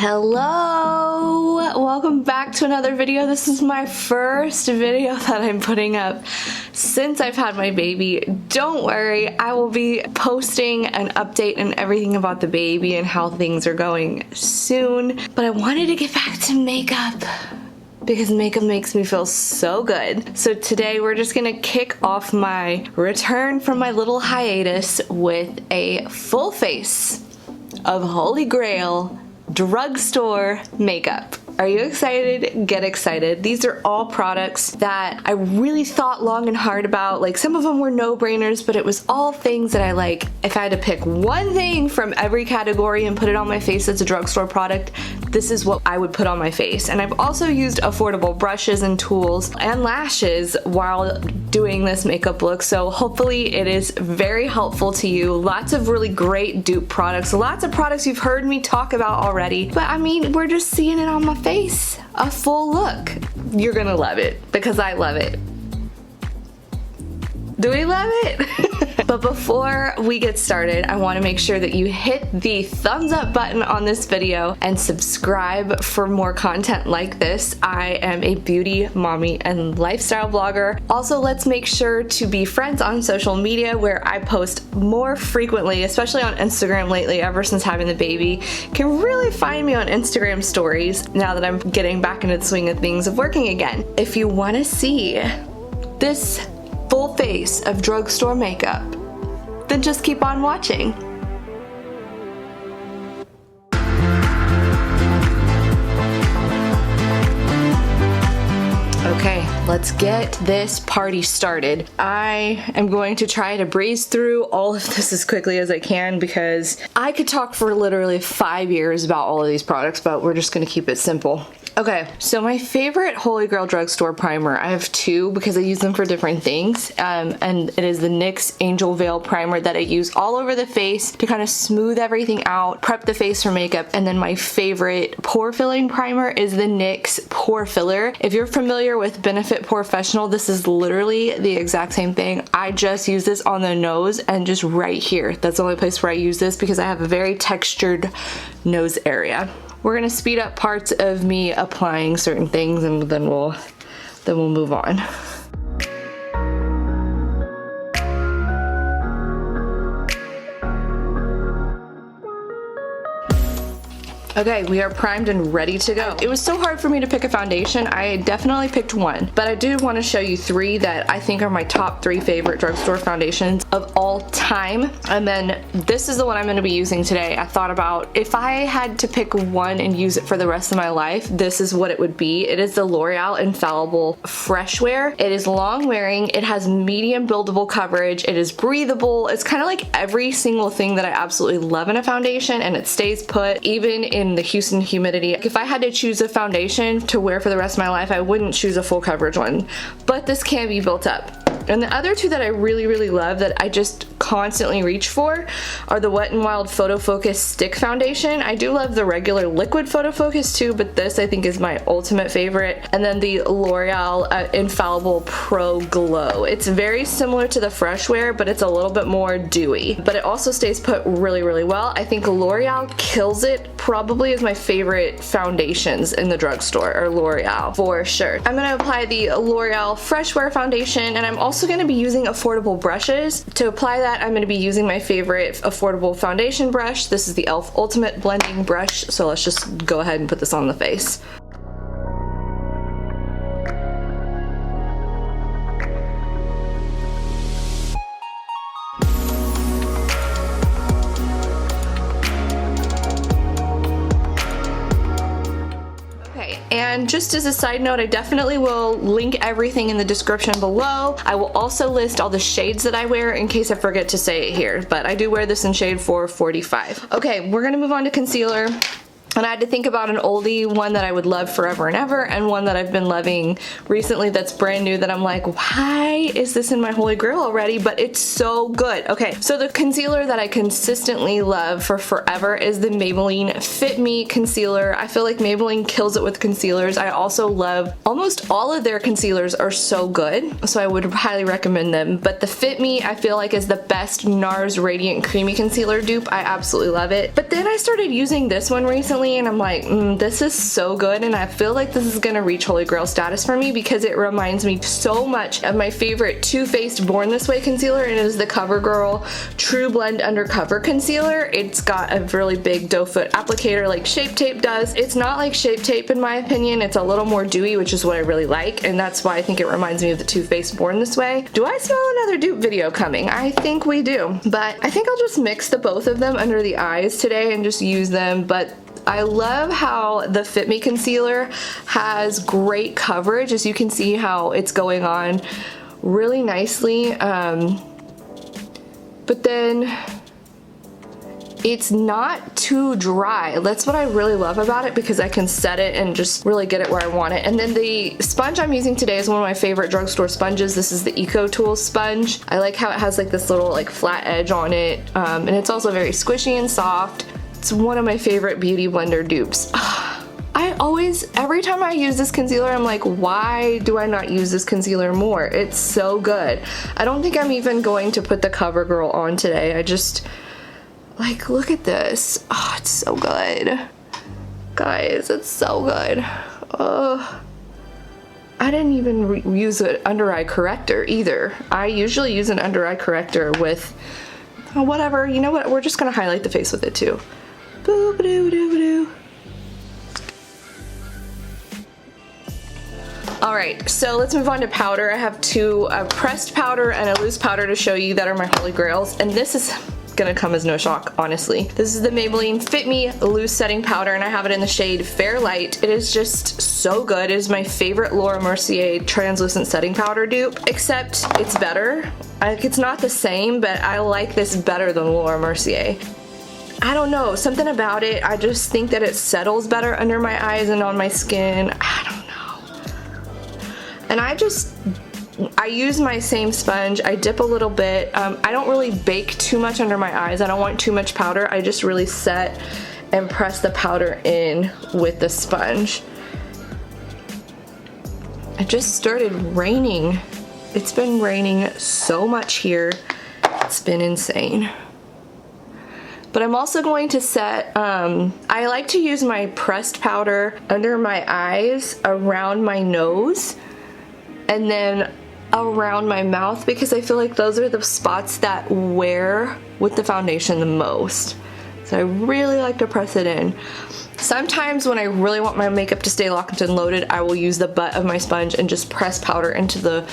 Hello! Welcome back to another video. This is my first video that I'm putting up since I've had my baby. Don't worry, I will be posting an update and everything about the baby and how things are going soon. But I wanted to get back to makeup because makeup makes me feel so good. So today we're just gonna kick off my return from my little hiatus with a full face of Holy Grail Drugstore makeup. Are you excited? Get excited. These are all products that I really thought long and hard about. Like, some of them were no-brainers, but it was all things that I like. If I had to pick one thing from every category and put it on my face that's a drugstore product, this is what I would put on my face. And I've also used affordable brushes and tools and lashes while doing this makeup look, so hopefully it is very helpful to you. Lots of really great dupe products, lots of products you've heard me talk about already, but I mean, we're just seeing it on my face. A full look. You're gonna love it because I love it. Do we love it? But before we get started, I want to make sure that you hit the thumbs up button on this video and subscribe for more content like this. I am a beauty, mommy, and lifestyle blogger. Also, let's make sure to be friends on social media where I post more frequently, especially on Instagram lately ever since having the baby. You can really find me on Instagram stories now that I'm getting back into the swing of things of working again. If you want to see this full face of drugstore makeup, then just keep on watching. Okay, let's get this party started. I am going to try to breeze through all of this as quickly as I can because I could talk for literally 5 years about all of these products, but we're just gonna keep it simple. Okay, so my favorite Holy Grail Drugstore primer, I have two because I use them for different things, and it is the NYX Angel Veil Primer that I use all over the face to kind of smooth everything out, prep the face for makeup, and then my favorite pore filling primer is the NYX Pore Filler. If you're familiar with Benefit Professional, this is literally the exact same thing. I just use this on the nose and just right here. That's the only place where I use this because I have a very textured nose area. We're gonna speed up parts of me applying certain things and then we'll move on. Okay, we are primed and ready to go. It was so hard for me to pick a foundation. I definitely picked one, but I do want to show you three that I think are my top 3 favorite drugstore foundations of all time. And then this is the one I'm going to be using today. I thought about if I had to pick one and use it for the rest of my life, this is what it would be. It is the L'Oreal Infallible Fresh Wear. It is long wearing. It has medium buildable coverage. It is breathable. It's kind of like every single thing that I absolutely love in a foundation, and it stays put even in the Houston humidity. If I had to choose a foundation to wear for the rest of my life, I wouldn't choose a full coverage one, but this can be built up. And the other two that I really love that I just constantly reach for are the Wet n Wild Photo Focus Stick Foundation. I do love the regular liquid Photo Focus too, but this I think is my ultimate favorite. And then the L'Oreal Infallible Pro Glow. It's very similar to the Fresh Wear, but it's a little bit more dewy. But it also stays put really well. I think L'Oreal kills it. Probably is my favorite foundations in the drugstore, or L'Oreal for sure. I'm gonna apply the L'Oreal Fresh Wear Foundation, and I'm also going to be using affordable brushes. To apply that, I'm going to be using my favorite affordable foundation brush. This is the e.l.f. Ultimate Blending Brush, so let's just go ahead and put this on the face. And just as a side note, I definitely will link everything in the description below. I will also list all the shades that I wear in case I forget to say it here, but I do wear this in shade 445. Okay, we're gonna move on to concealer. And I had to think about an oldie, one that I would love forever and ever, and one that I've been loving recently that's brand new that I'm like, why is this in my Holy Grail already? But it's so good. Okay, so the concealer that I consistently love for forever is the Maybelline Fit Me Concealer. I feel like Maybelline kills it with concealers. I also love almost all of their concealers are so good, so I would highly recommend them. But the Fit Me, I feel like, is the best NARS Radiant Creamy Concealer dupe. I absolutely love it. But then I started using this one recently, recently and I'm like, this is so good, and I feel like this is gonna reach Holy Grail status for me because it reminds me so much of my favorite Too Faced Born This Way concealer, and it is the CoverGirl True Blend Undercover Concealer. It's got a really big doe foot applicator like Shape Tape does. It's not like Shape Tape in my opinion. It's a little more dewy, which is what I really like, and that's why I think it reminds me of the Too Faced Born This Way. Do I smell another dupe video coming? I think we do, but I think I'll just mix the both of them under the eyes today and just use them. But I love how the Fit Me concealer has great coverage, as you can see how it's going on really nicely, but then it's not too dry. That's what I really love about it, because I can set it and just really get it where I want it. And then the sponge I'm using today is one of my favorite drugstore sponges. This is the Eco Tools sponge. I like how it has like this little like flat edge on it, and it's also very squishy and soft. It's one of my favorite beauty blender dupes. Every time I use this concealer, I'm like, why do I not use this concealer more? It's so good. I don't think I'm even going to put the CoverGirl on today. I just, like, look at this. Oh, it's so good. Guys, it's so good. I didn't even use an under eye corrector either. I usually use an under eye corrector with, whatever, you know what, we're just gonna highlight the face with it too. Boo-ba-doo-doo-ba-doo. Alright, so let's move on to powder. I have two, a pressed powder and a loose powder to show you that are my holy grails, and this is gonna come as no shock, honestly. This is the Maybelline Fit Me Loose Setting Powder, and I have it in the shade Fair Light. It is just so good. It is my favorite Laura Mercier translucent setting powder dupe, except it's better. It's not the same, but I like this better than Laura Mercier. I don't know, something about it, I just think that it settles better under my eyes and on my skin. I don't know. And I use my same sponge. I dip a little bit. I don't really bake too much under my eyes. I don't want too much powder. I just really set and press the powder in with the sponge. It just started raining. It's been raining so much here. It's been insane. But I'm also going to set, I like to use my pressed powder under my eyes, around my nose, and then around my mouth, because I feel like those are the spots that wear with the foundation the most. So I really like to press it in. Sometimes when I really want my makeup to stay locked and loaded, I will use the butt of my sponge and just press powder into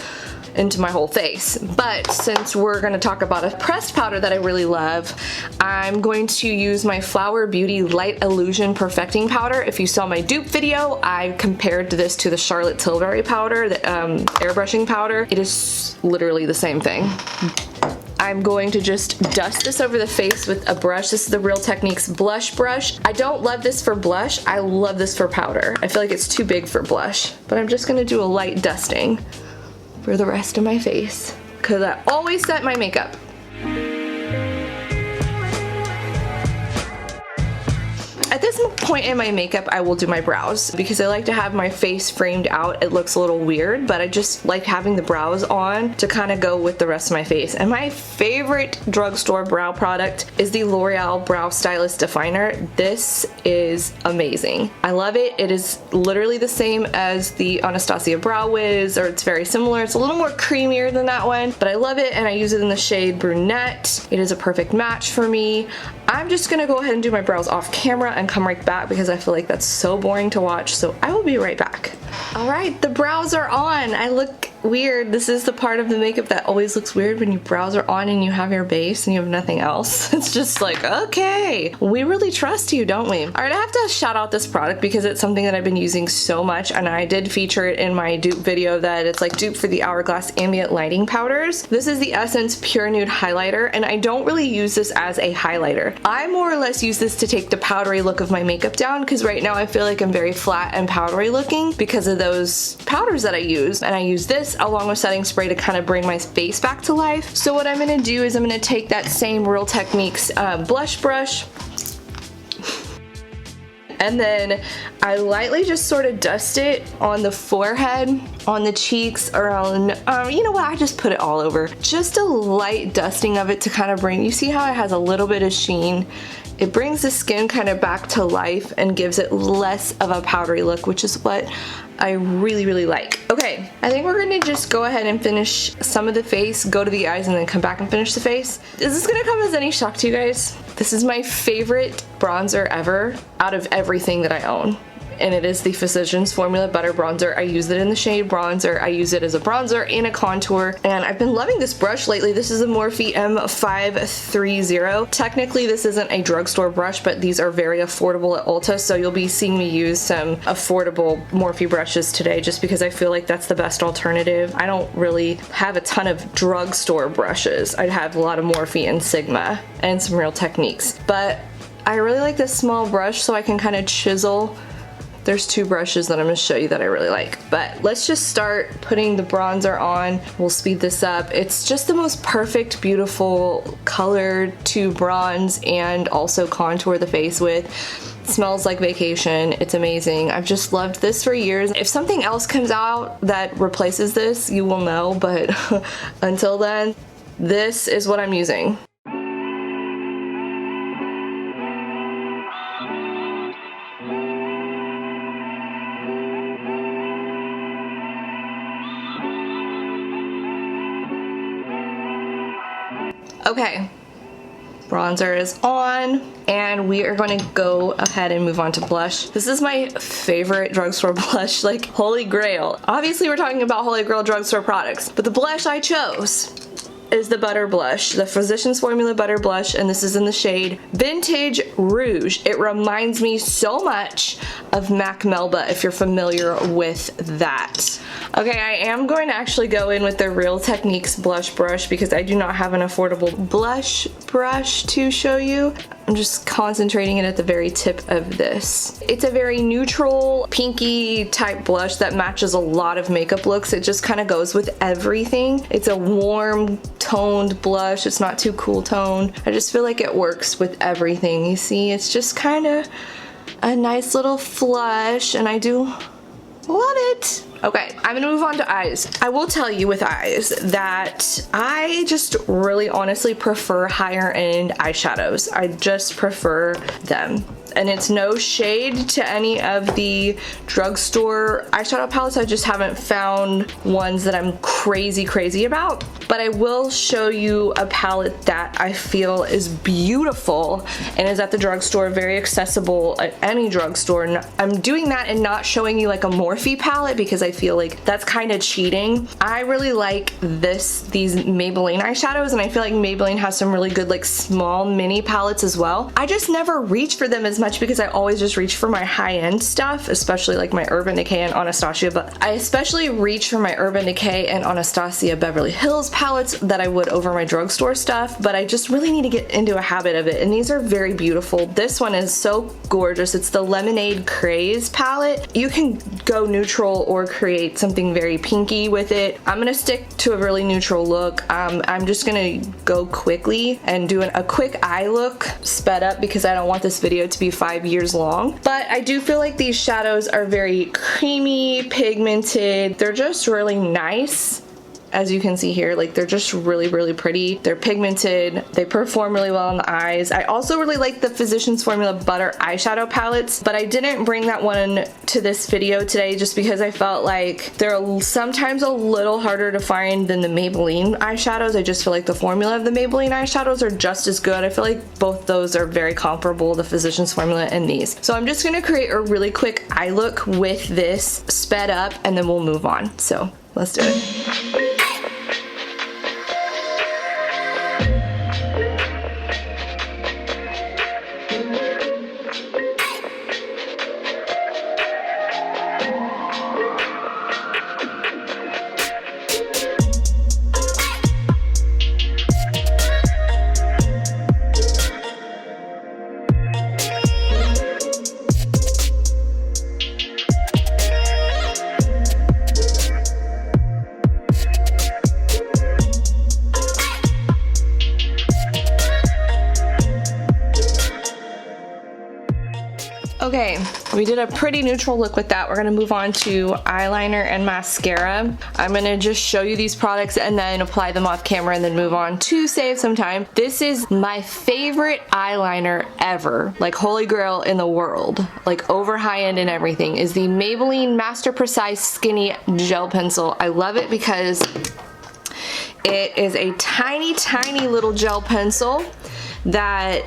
my whole face. But since we're gonna talk about a pressed powder that I really love, I'm going to use my Flower Beauty Light Illusion Perfecting Powder. If you saw my dupe video, I compared this to the Charlotte Tilbury powder, the airbrushing powder. It is literally the same thing. I'm going to just dust this over the face with a brush. This is the Real Techniques blush brush. I don't love this for blush. I love this for powder. I feel like it's too big for blush, but I'm just gonna do a light dusting for the rest of my face, because I always set my makeup. At this point in my makeup, I will do my brows, because I like to have my face framed out. It looks a little weird, but I just like having the brows on to kind of go with the rest of my face. And my favorite drugstore brow product is the L'Oreal Brow Stylist Definer. This is amazing. I love it. It is literally the same as the Anastasia Brow Wiz, or it's very similar. It's a little more creamier than that one, but I love it, and I use it in the shade Brunette. It is a perfect match for me. I'm just gonna go ahead and do my brows off camera and come right back, because I feel like that's so boring to watch, so I will be right back. Alright, the brows are on. I look weird. This is the part of the makeup that always looks weird when your brows are on and you have your base and you have nothing else. It's just like, okay, we really trust you, don't we? Alright, I have to shout out this product because it's something that I've been using so much, and I did feature it in my dupe video, that it's like dupe for the Hourglass Ambient Lighting Powders. This is the Essence Pure Nude Highlighter, and I don't really use this as a highlighter. I more or less use this to take the powdery look of my makeup down, because right now I feel like I'm very flat and powdery looking because of those powders that I use, and I use this along with setting spray to kind of bring my face back to life. So what I'm going to do is I'm going to take that same Real Techniques blush brush, and then I lightly just sort of dust it on the forehead, on the cheeks, around, you know what, I just put it all over. Just a light dusting of it to kind of bring, you see how it has a little bit of sheen It brings the skin kind of back to life and gives it less of a powdery look, which is what I really like. Okay, I think we're gonna just go ahead and finish some of the face, go to the eyes, and then come back and finish the face. Is this gonna come as any shock to you guys? This is my favorite bronzer ever out of everything that I own. And it is the Physicians Formula Butter Bronzer. I use it in the shade bronzer. I use it as a bronzer and a contour. And I've been loving this brush lately. This is a Morphe M530. Technically, this isn't a drugstore brush, but these are very affordable at Ulta. So you'll be seeing me use some affordable Morphe brushes today just because I feel like that's the best alternative. I don't really have a ton of drugstore brushes. I have a lot of Morphe and Sigma and some Real Techniques. But I really like this small brush so I can kind of chisel. There's two brushes that I'm gonna show you that I really like. But let's just start putting the bronzer on. We'll speed this up. It's just the most perfect, beautiful color to bronze and also contour the face with. It smells like vacation. It's amazing. I've just loved this for years. If something else comes out that replaces this, you will know, but until then, this is what I'm using. Okay, bronzer is on, and we are going to go ahead and move on to blush. This is my favorite drugstore blush, like holy grail. Obviously we're talking about holy grail drugstore products, but the blush I chose is the Butter Blush, the Physicians Formula Butter Blush, and this is in the shade Vintage Rouge. It reminds me so much of MAC Melba, if you're familiar with that. Okay, I am going to actually go in with the Real Techniques blush brush because I do not have an affordable blush brush to show you. I'm just concentrating it at the very tip of this. It's a very neutral, pinky type blush that matches a lot of makeup looks. It just kind of goes with everything. It's a warm toned blush. It's not too cool toned. I just feel like it works with everything. You see, it's just kind of a nice little flush, and I do love it. Okay, I'm gonna move on to eyes. I will tell you with eyes that I just really honestly prefer higher end eyeshadows. I just prefer them. And it's no shade to any of the drugstore eyeshadow palettes. I just haven't found ones that I'm crazy about. But I will show you a palette that I feel is beautiful and is at the drugstore, very accessible at any drugstore. And I'm doing that and not showing you like a Morphe palette because I feel like that's kind of cheating. I really like these Maybelline eyeshadows, and I feel like Maybelline has some really good like small mini palettes as well. I just never reach for them as much because I always just reach for my high-end stuff, especially like my Urban Decay and Anastasia, but I especially reach for my Urban Decay and Anastasia Beverly Hills palettes that I would over my drugstore stuff, but I just really need to get into a habit of it, and these are very beautiful. This one is so gorgeous. It's the Lemonade Craze palette. You can go neutral or create something very pinky with it. I'm gonna stick to a really neutral look. I'm just gonna go quickly and do a quick eye look sped up because I don't want this video to be 5 years long. But I do feel like these shadows are very creamy, pigmented. They're just really nice. As you can see here, like they're just really pretty. They're pigmented. They perform really well on the eyes. I also really like the Physicians Formula Butter eyeshadow palettes, but I didn't bring that one to this video today just because I felt like they're sometimes a little harder to find than the Maybelline eyeshadows. I just feel like the formula of the Maybelline eyeshadows are just as good. I feel like both those are very comparable, the Physicians Formula and these. So I'm just gonna create a really quick eye look with this sped up, and then we'll move on. So let's do it. Okay, We did a pretty neutral look with that. We're gonna move on to eyeliner and mascara. I'm gonna just show you these products and then apply them off camera and then move on to save some time. This is my favorite eyeliner ever, like holy grail in the world, like over high end and everything, is the Maybelline Master Precise Skinny Gel Pencil. I love it because it is a tiny, tiny little gel pencil that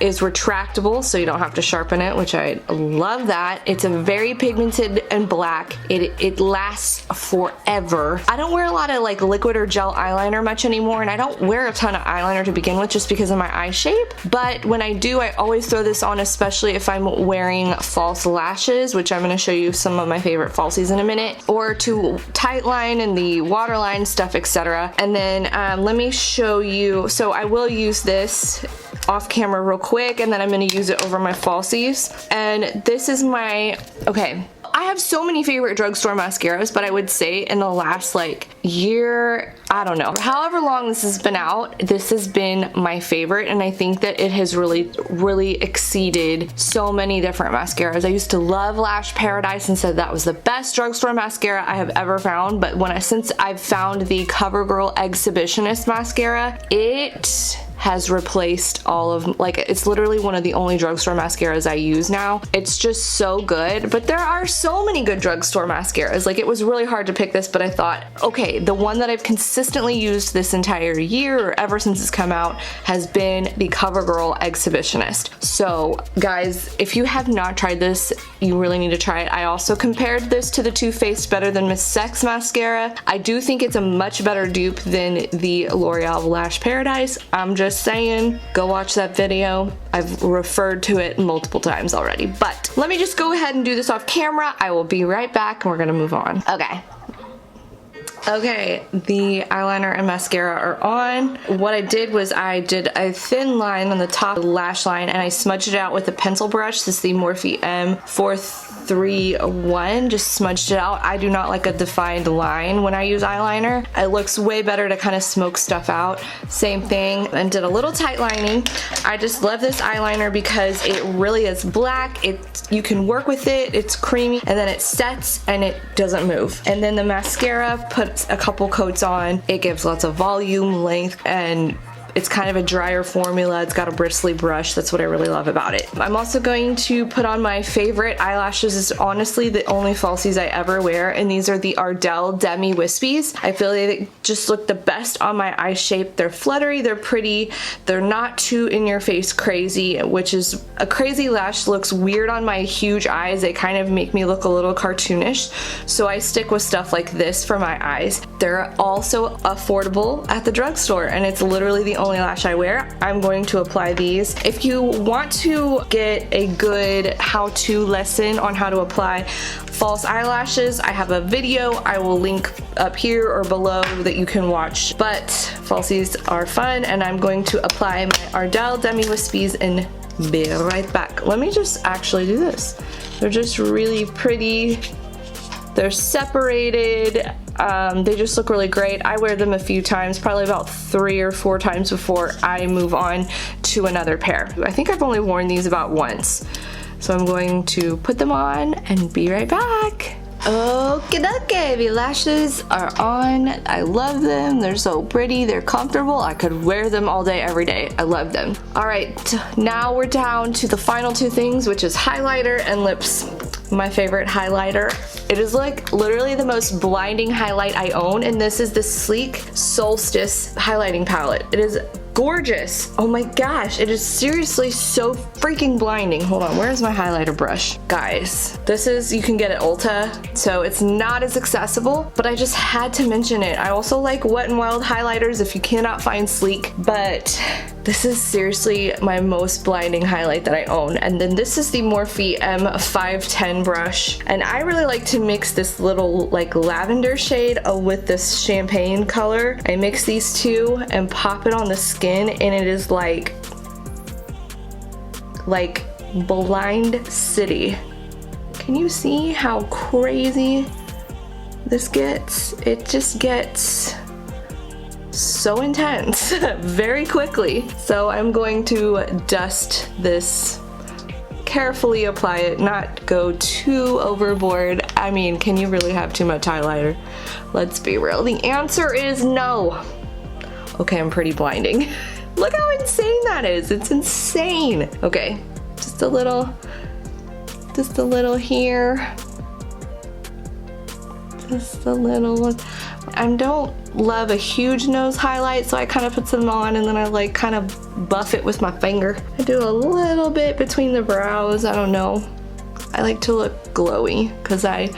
is retractable, so you don't have to sharpen it, which I love that. It's a very pigmented and black. It lasts forever. I don't wear a lot of like liquid or gel eyeliner much anymore, and I don't wear a ton of eyeliner to begin with just because of my eye shape, but when I do, I always throw this on, especially if I'm wearing false lashes, which I'm going to show you some of my favorite falsies in a minute, or to tight line and the waterline stuff, etc. And then let me show you, so I will use this off camera real quick, and then I'm going to use it over my falsies. And this is my, okay, I have so many favorite drugstore mascaras, but I would say in the last like year, I don't know, however long this has been out, this has been my favorite, and I think that it has really exceeded so many different mascaras. I used to love Lash Paradise and said that was the best drugstore mascara I have ever found, but since I've found the CoverGirl Exhibitionist mascara, it has replaced all of, like, it's literally one of the only drugstore mascaras I use now. It's just so good, but there are so many good drugstore mascaras. Like, it was really hard to pick this, but I thought, okay, the one that I've consistently used this entire year, or ever since it's come out, has been the CoverGirl Exhibitionist. So guys, if you have not tried this, you really need to try it. I also compared this to the Too Faced Better Than Miss Sex mascara. I do think it's a much better dupe than the L'Oreal Lash Paradise. I'm just saying, go watch that video. I've referred to it multiple times already, but let me just go ahead and do this off camera. I will be right back and we're gonna move on. Okay, the eyeliner and mascara are on. What I did was I did a thin line on the top lash line and I smudged it out with a pencil brush. This is the Morphe M431. Just smudged it out. I do not like a defined line when I use eyeliner. It looks way better to kind of smoke stuff out. Same thing, and did a little tight lining. I just love this eyeliner because it really is black. You can work with it. It's creamy, and then it sets and it doesn't move. And then the mascara, put a couple coats on. It gives lots of volume, length, and it's kind of a drier formula. It's got a bristly brush. That's what I really love about it. I'm also going to put on my favorite eyelashes. It's honestly the only falsies I ever wear, and these are the Ardell Demi Wispies. I feel they just look the best on my eye shape. They're fluttery, they're pretty, they're not too in your face crazy, which is a crazy lash looks weird on my huge eyes. They kind of make me look a little cartoonish, so I stick with stuff like this for my eyes. They're also affordable at the drugstore, and it's literally the only lash I wear. I'm going to apply these. If you want to get a good how-to lesson on how to apply false eyelashes, I have a video I will link up here or below that you can watch. But falsies are fun, and I'm going to apply my Ardell Demi Wispies and be right back. Let me just actually do this. They're just really pretty. They're separated. They just look really great. I wear them a few times, probably about 3 or 4 times before I move on to another pair. I think I've only worn these about once. So I'm going to put them on and be right back. Okay, the lashes are on. I love them. They're so pretty. They're comfortable. I could wear them all day, every day. I love them. All right, now we're down to the final 2 things, which is highlighter and lips. My favorite highlighter. It is like literally the most blinding highlight I own, and this is the Sleek Solstice highlighting palette. It is gorgeous. Oh my gosh, it is seriously so freaking blinding. Hold on, where's my highlighter brush? Guys, this is, you can get at Ulta, so it's not as accessible, but I just had to mention it. I also like Wet n Wild highlighters if you cannot find Sleek, but this is seriously my most blinding highlight that I own. And then this is the Morphe M510 brush, and I really like to mix this little like lavender shade with this champagne color. I mix these two and pop it on the skin, and it is like Blind City. Can you see how crazy this gets? It just gets so intense very quickly. So I'm going to dust this carefully apply it, not go too overboard. I mean, can you really have too much highlighter? Let's be real. The answer is no. Okay, I'm pretty blinding. Look how insane that is. It's insane. Okay, just a little here. Just a little one. I don't love a huge nose highlight, so I kind of put some on and then I like kind of buff it with my finger. I do a little bit between the brows. I don't know. I like to look glowy because I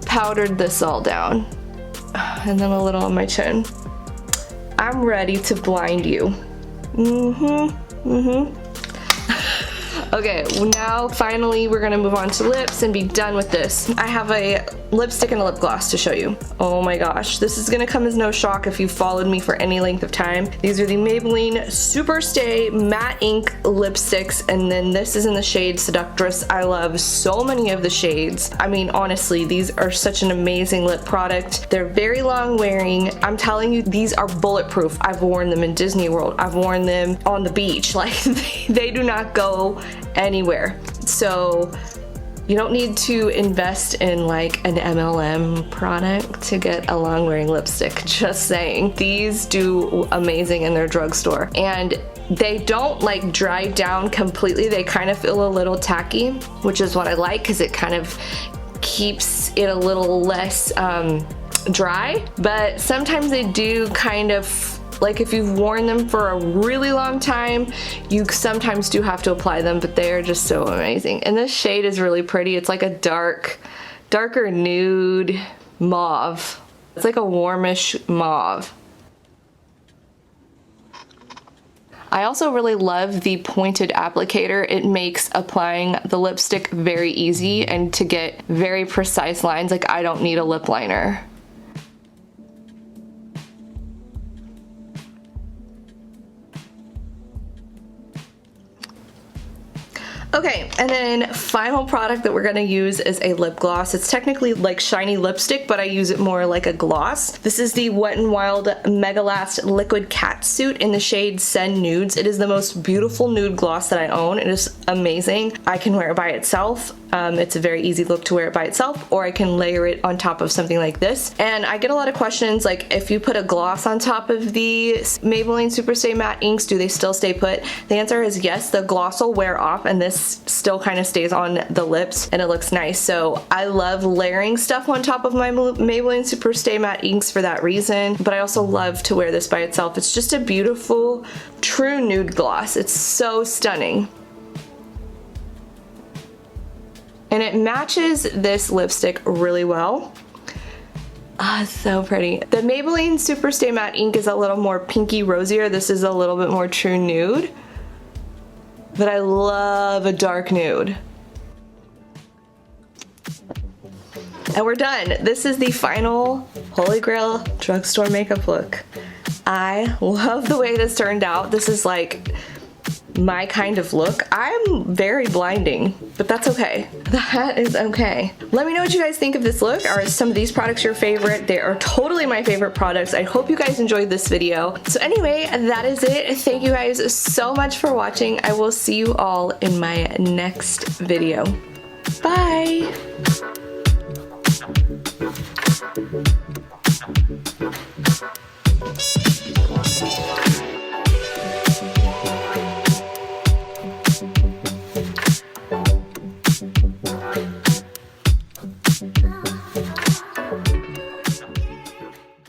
powdered this all down. And then a little on my chin. I'm ready to blind you. Okay, now finally we're gonna move on to lips and be done with this. I have a lipstick and a lip gloss to show you. Oh my gosh, this is gonna come as no shock if you've followed me for any length of time. These are the Maybelline Super Stay Matte Ink lipsticks, and then this is in the shade Seductress. I love so many of the shades. I mean, honestly, these are such an amazing lip product. They're very long wearing. I'm telling you, these are bulletproof. I've worn them in Disney World. I've worn them on the beach. Like, they do not go anywhere. So you don't need to invest in like an MLM product to get a long wearing lipstick, just saying. These do amazing in their drugstore, and they don't like dry down completely. They kind of feel a little tacky, which is what I like because it kind of keeps it a little less dry, but sometimes they do kind of, like if you've worn them for a really long time, you sometimes do have to apply them, but they are just so amazing. And this shade is really pretty. It's like a darker nude mauve. It's like a warmish mauve. I also really love the pointed applicator. It makes applying the lipstick very easy and to get very precise lines. Like, I don't need a lip liner. Okay, and then final product that we're gonna use is a lip gloss. It's technically like shiny lipstick, but I use it more like a gloss. This is the Wet n Wild Mega Last Liquid Catsuit in the shade Send Nudes. It is the most beautiful nude gloss that I own. It is amazing. I can wear it by itself. It's a very easy look to wear it by itself, or I can layer it on top of something like this. And I get a lot of questions like, if you put a gloss on top of the Maybelline Super Stay Matte Inks, do they still stay put? The answer is yes, the gloss will wear off and this still kind of stays on the lips and it looks nice. So I love layering stuff on top of my Maybelline Super Stay Matte Inks for that reason, but I also love to wear this by itself. It's just a beautiful, true nude gloss. It's so stunning. And it matches this lipstick really well. Ah, so pretty. The Maybelline Super Stay Matte Ink is a little more pinky rosier. This is a little bit more true nude. But I love a dark nude. And we're done. This is the final Holy Grail drugstore makeup look. I love the way this turned out. This is like my kind of look. I'm very blinding, but that's okay. That is okay. Let me know what you guys think of this look. Are some of these products your favorite? They are totally my favorite products. I hope you guys enjoyed this video. So anyway, that is it. Thank you guys so much for watching. I will see you all in my next video. Bye.